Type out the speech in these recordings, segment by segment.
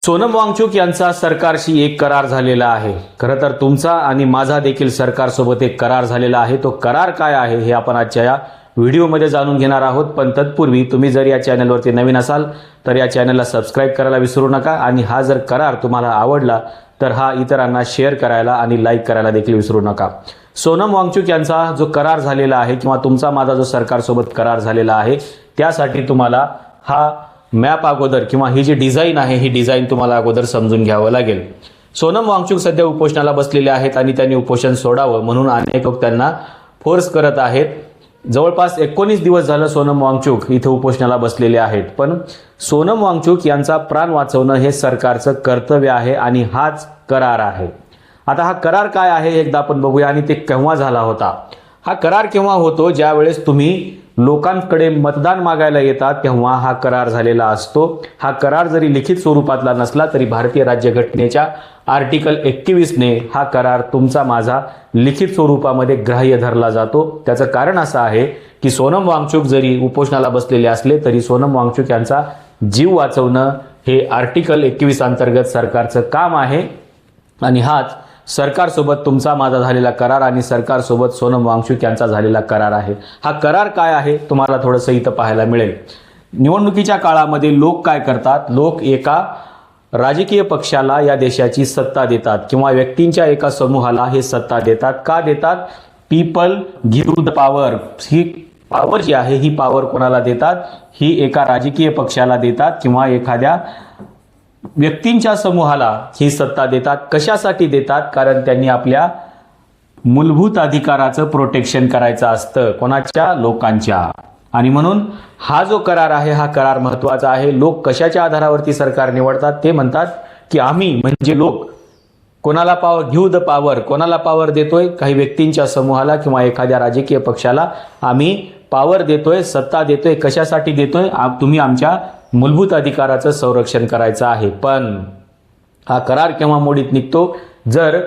सोनम वांगचुक यांचा सरकारशी एक करार झालेला आहे। खरं तर तुमचा आणि माझा देखील सरकारसोबत एक करार झालेला आहे। तो करार काय आहे हे आपण आजच्या या व्हिडिओमध्ये जाणून घेणार आहोत। पण तत्पूर्वी तुम्ही जर या चॅनलवरती नवीन असाल तर या चॅनलला सबस्क्राइब करायला विसरू नका आणि हा जर करार तुम्हाला आवडला तर हा इतरांना शेअर करायला आणि लाईक करायला देखील विसरू नका। सोनम वांगचुक यांचा जो करार झालेला आहे किंवा तुमचा माझा जो सरकारसोबत करार झालेला आहे त्यासाठी तुम्हाला हा मॅप अगोदर किंवा ही जी डिझाइन आहे ही डिझाइन तुम्हाला अगोदर समजून घ्यावं लागेल। सोनम वांगचुक सध्या उपोषणाला बसलेले आहेत आणि त्यांनी उपोषण सोडावं म्हणून अनेक लोक त्यांना फोर्स करत आहेत। जवळपास 19 दिवस झालं सोनम वांगचुक इथे उपोषणाला बसलेले आहेत। पण सोनम वांगचुक यांचा प्राण वाचवणं हे सरकारचं कर्तव्य आहे आणि हाच करार आहे। आता हा करार काय आहे एकदा आपण बघूया आणि ते केव्हा झाला होता। हा करार केव्हा होतो ज्यावेळेस तुम्ही लोकांकडे मतदान मागायला येतात तेव्हा हा करार झालेला असतो। हा करार जरी लिखित स्वरूपातला नसला तरी भारतीय राज्यघटनेच्या आर्टिकल 21 ने हा करार तुमचा माझा लिखित स्वरूपामध्ये ग्राह्य धरला जातो। त्याचं कारण असं आहे की सोनम वांगचुक जरी उपोषणाला बसलेले असले तरी सोनम वांगचुक यांचा जीव वाचवणं हे आर्टिकल 21 अंतर्गत सरकारचं काम आहे आणि हाच सरकारसोबत तुमचा माझा झालेला करार आणि सरकारसोबत सोनम वांगचुक यांचा झालेला करार आहे। हा करार काय आहे तुम्हाला थोडंसं इथं पाहायला मिळेल। निवडणुकीच्या काळामध्ये लोक काय करतात, लोक एका राजकीय पक्षाला या देशाची सत्ता देतात किंवा व्यक्तींच्या एका समूहाला हे सत्ता देतात। का देतात? People give the power. ही पॉवर जी आहे ही पॉवर कोणाला देतात? ही एका राजकीय पक्षाला देतात किंवा एखाद्या व्यक्तींच्या समूहाला ही सत्ता देतात। कशासाठी देतात? कारण त्यांनी आपल्या मूलभूत अधिकाराचं प्रोटेक्शन करायचं असतं। कोणाच्या? लोकांच्या। आणि म्हणून हा जो करार आहे हा करार महत्त्वाचा आहे। लोक कशाच्या आधारावरती सरकार निवडतात? ते म्हणतात की आम्ही म्हणजे लोक कोणाला पॉवर गिव्ह द पॉवर, कोणाला पॉवर देतोय? काही व्यक्तींच्या समूहाला किंवा एखाद्या राजकीय पक्षाला आम्ही पॉवर देतोय, सत्ता देतोय। कशासाठी देतोय? तुम्ही आमच्या मूलभूत अधिकाराचं संरक्षण करायचं आहे। पण हा करार केव्हा मोडीत निघतो? जर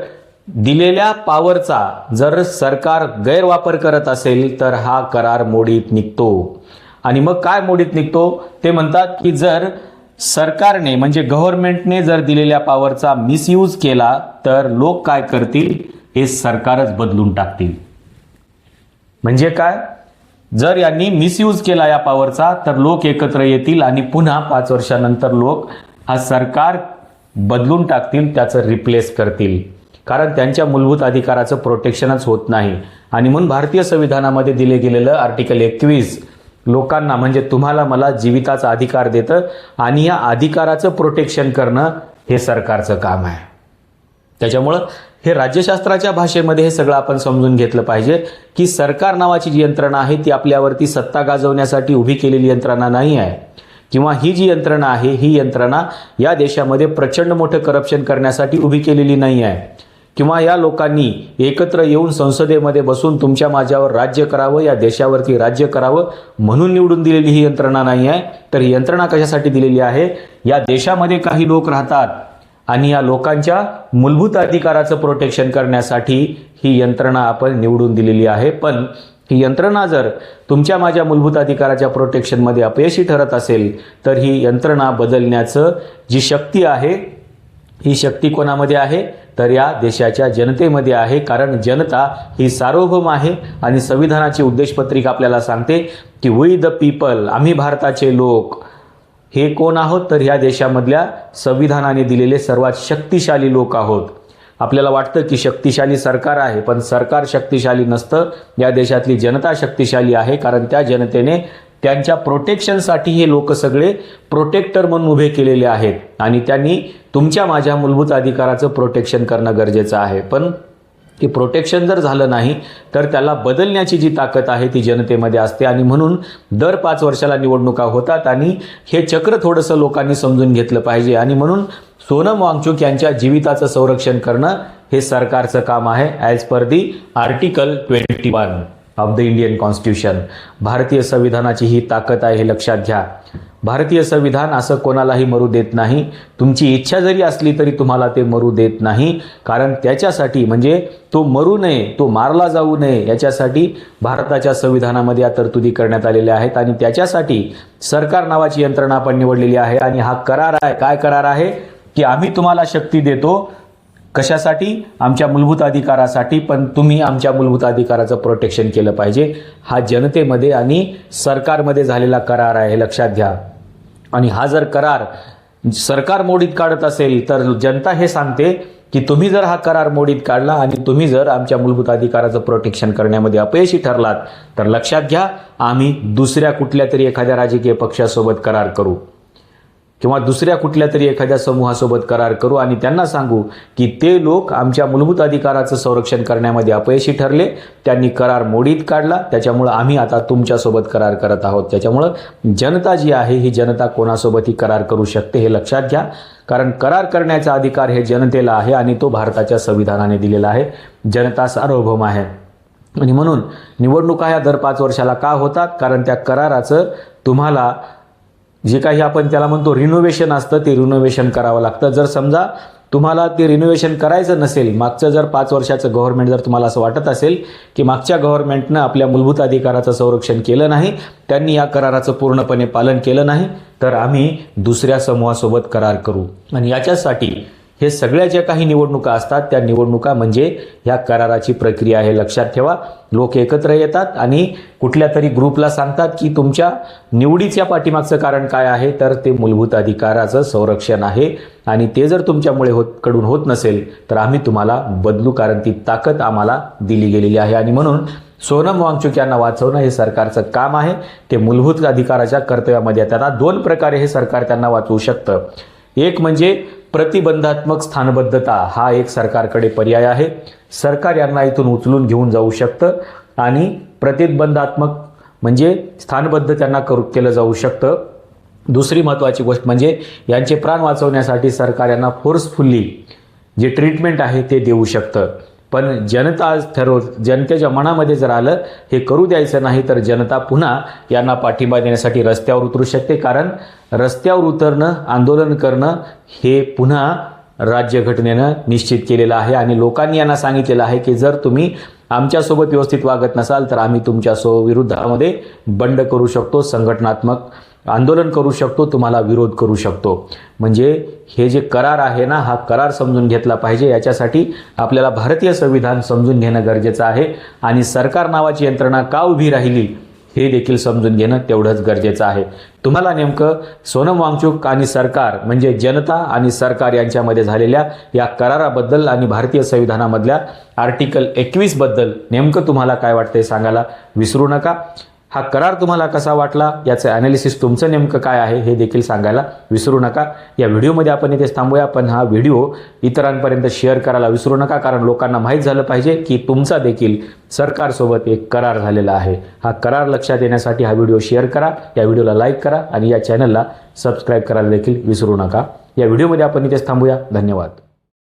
दिलेल्या पॉवरचा जर सरकार गैरवापर करत असेल तर हा करार मोडीत निघतो। आणि मग काय मोडीत निघतो? ते म्हणतात की जर सरकारने म्हणजे गव्हर्नमेंटने जर दिलेल्या पॉवरचा मिसयूज केला तर लोक काय करतील? हे सरकारच बदलून टाकतील। म्हणजे काय? जर यांनी मिसयूज केला या पॉवरचा तर लोक एकत्र येतील आणि पुन्हा 5 वर्षानंतर लोक हा सरकार बदलून टाकतील, त्याचं रिप्लेस करतील। कारण त्यांच्या मूलभूत अधिकाराचं प्रोटेक्शनच होत नाही। आणि म्हणून भारतीय संविधानामध्ये दिले गेलेलं आर्टिकल 21 लोकांना म्हणजे तुम्हाला मला जीविताचा अधिकार देतं आणि या अधिकाराचं प्रोटेक्शन करणं हे सरकारचं काम आहे। त्याच्यामुळं हे राज्यशास्त्राच्या भाषेमध्ये हे सगळं आपण समजून घेतलं पाहिजे की सरकार नावाची जी यंत्रणा आहे ती आपल्यावरती सत्ता गाजवण्यासाठी उभी केलेली यंत्रणा नाही आहे किंवा ही जी यंत्रणा आहे ही यंत्रणा या देशामध्ये प्रचंड मोठं करप्शन करण्यासाठी उभी केलेली नाही आहे किंवा या लोकांनी एकत्र येऊन संसदेमध्ये बसून तुमच्या माझ्यावर राज्य करावं, या देशावरती राज्य करावं म्हणून निवडून दिलेली ही यंत्रणा नाही आहे। तर ही यंत्रणा कशासाठी दिलेली आहे? या देशामध्ये काही लोक राहतात आणि या लोकांच्या मूलभूत अधिकाराचं प्रोटेक्शन करण्यासाठी ही यंत्रणा आपण निवडून दिलेली आहे। पण ही यंत्रणा जर तुमच्या माझ्या मूलभूत अधिकाराच्या प्रोटेक्शनमध्ये अपयशी ठरत असेल तर ही यंत्रणा बदलण्याचं जी शक्ती आहे ही शक्ती कोणामध्ये आहे? तर या देशाच्या जनतेमध्ये आहे। कारण जनता ही सार्वभौम आहे आणि संविधानाची उद्देशपत्रिका आपल्याला सांगते की वी द पीपल, आम्ही भारताचे लोक हे कोण आहोत? तर ह्या देशामधल्या संविधानाने दिलेले सर्वात शक्तिशाली लोक आहोत। आपल्याला वाटतं की शक्तिशाली सरकार आहे पण सरकार शक्तिशाली नसतं, या देशातली जनता शक्तिशाली आहे। कारण त्या जनतेने त्यांच्या प्रोटेक्शनसाठी हे लोक सगळे प्रोटेक्टर म्हणून उभे केलेले आहेत आणि त्यांनी तुमच्या माझ्या मूलभूत अधिकाराचं प्रोटेक्शन करणं गरजेचं आहे। पण की प्रोटेक्शन जर झालं नाही तर त्याला बदलण्याची जी ताकद आहे ती जनतेमध्ये असते आणि म्हणून दर 5 वर्षाला निवडणुका होतात आणि हे चक्र थोडंसं लोकांनी समजून घेतलं पाहिजे। आणि म्हणून सोनम वांगचुक यांच्या जीविताचं संरक्षण करणं हे सरकारचं काम आहे as per the article 21 of the Indian constitution. भारतीय संविधानाची ही ताकद आहे हे लक्षात घ्या। भारतीय संविधान असं कोणालाही मरू देत नाही। तुमची इच्छा जरी असली तरी तुम्हाला ते मरू देत नाही। कारण त्याच्यासाठी म्हणजे तो मरू नये, तो मारला जाऊ नये याच्यासाठी भारताच्या संविधानामध्ये या तरतुदी करण्यात आलेल्या आहेत आणि त्याच्यासाठी सरकार नावाची यंत्रणा आपण निवडलेली आहे। आणि हा करार आहे, काय करार आहे? की आम्ही तुम्हाला शक्ती देतो, कशासाठी? आमच्या मूलभूत अधिकारासाठी, पण तुम्ही आमच्या मूलभूत अधिकाराचं प्रोटेक्शन केलं पाहिजे. हा जनतेमध्ये आणि सरकारमध्ये झालेला करार आहे, लक्षात घ्या. आणि हा जर करार सरकार मोडीत काढत असेल तर जनता हे सांगते की तुम्ही जर हा करार मोडीत काढला आणि तुम्ही जर आमच्या मूलभूत अधिकाराचं प्रोटेक्शन करण्यामध्ये अपयशी ठरलात तर लक्षात घ्या, आम्ही दुसऱ्या कुठल्या तरी एखाद्या राजकीय पक्षासोबत करार करू किंवा दुसऱ्या कुठल्या तरी एखाद्या समूहासोबत करार करू आणि त्यांना सांगू की ते लोक आमच्या मूलभूत अधिकाराचं संरक्षण करण्यामध्ये अपयशी ठरले, त्यांनी करार मोडीत काढला, त्याच्यामुळं आम्ही आता तुमच्यासोबत करार करत आहोत. त्याच्यामुळं जनता जी आहे ही जनता कोणासोबतही करार करू शकते, हे लक्षात घ्या. कारण करार करण्याचा अधिकार हे जनतेला आहे आणि तो भारताच्या संविधानाने दिलेला आहे. जनता सार्वभौम आहे आणि म्हणून निवडणुका ह्या दर 5 वर्षाला का होतात? कारण त्या कराराचं तुम्हाला जे काही आपण त्याला म्हणतो रिनोव्हेशन असतं, ते रिनोव्हेशन करावं लागतं. जर समजा तुम्हाला ते रिनोव्हेशन करायचं नसेल, मागचं जर 5 वर्षाचं गव्हर्नमेंट जर तुम्हाला असं वाटत असेल की मागच्या गव्हर्नमेंटनं आपल्या मूलभूत अधिकाराचं संरक्षण केलं नाही, त्यांनी या कराराचं पूर्णपणे पालन केलं नाही, तर आम्ही दुसऱ्या समूहासोबत करार करू. आणि याच्यासाठी हे सगळ्या ज्या काही निवडणुका असतात त्या निवडणुका म्हणजे ह्या कराराची प्रक्रिया आहे, लक्षात ठेवा. लोक एकत्र येतात आणि कुठल्या तरी ग्रुपला सांगतात की तुमच्या निवडीच्या पाठीमागचं कारण काय आहे, तर ते मूलभूत अधिकाराचं संरक्षण आहे आणि ते जर तुमच्यामुळे कडून होत नसेल तर आम्ही तुम्हाला बदलू, कारण ती ताकद आम्हाला दिली गेलेली आहे. आणि म्हणून सोनम वांगचुक यांना वाचवणं हे सरकारचं काम आहे. ते मूलभूत अधिकाराच्या कर्तव्यामध्ये येतात. आता 2 प्रकारे हे सरकार त्यांना वाचवू शकतं. एक म्हणजे प्रतिबंधात्मक स्थानबद्धता, हा एक सरकारकडे पर्याय आहे. सरकार यांना इथून उचलून घेऊन जाऊ शकतं आणि प्रतिबंधात्मक म्हणजे स्थानबद्ध त्यांना केलं जाऊ शकतं. दुसरी महत्त्वाची गोष्ट म्हणजे यांचे प्राण वाचवण्यासाठी सरकार यांना फोर्सफुल्ली जे ट्रीटमेंट आहे ते देऊ शकतं. पण जनता जनतेच्या मनामध्ये जर आलं हे करू द्यायचं नाही तर जनता पुन्हा यांना पाठिंबा देण्यासाठी रस्त्यावर उतरू शकते. कारण रस्त्यावर उतरणं, आंदोलन करणं हे पुन्हा राज्यघटनेनं निश्चित केलेलं आहे आणि लोकांनी यांना सांगितलेलं आहे की जर तुम्ही आमच्यासोबत व्यवस्थित वागत नसाल तर आम्ही तुमच्या विरुद्धामध्ये बंड करू शकतो, संघटनात्मक आंदोलन करू शकतो, तुम्हाला विरोध करू शकतो. म्हणजे हे जे करार आहे ना, हा करार समजून घेतला पाहिजे. याच्यासाठी आपल्याला भारतीय संविधान समजून घेणं गरजेचं आहे आणि सरकार नावाची यंत्रणा का उभी राहिली हे देखील समजून घेणं तेवढंच गरजेचं आहे. तुम्हाला नेमकं सोनम वांगचुक आणि सरकार म्हणजे जनता आणि सरकार यांच्यामध्ये झालेल्या या कराराबद्दल आणि भारतीय संविधानामधल्या आर्टिकल 21 बद्दल नेमकं तुम्हाला काय वाटतंय सांगायला विसरू नका. हा करार तुम्हाला कसा वाटला, याचं ॲनालिसिस तुमचं नेमकं काय आहे हे देखील सांगायला विसरू नका. या व्हिडिओमध्ये आपण इथेच थांबूया, पण हा व्हिडिओ इतरांपर्यंत शेअर करायला विसरू नका, कारण लोकांना माहीत झालं पाहिजे की तुमचा देखील सरकारसोबत एक करार झालेला आहे. हा करार लक्षात येण्यासाठी हा व्हिडिओ शेअर करा, या व्हिडिओला लाईक करा आणि या चॅनलला सबस्क्राईब करायला देखील विसरू नका. या व्हिडिओमध्ये आपण इथेच थांबूया. धन्यवाद.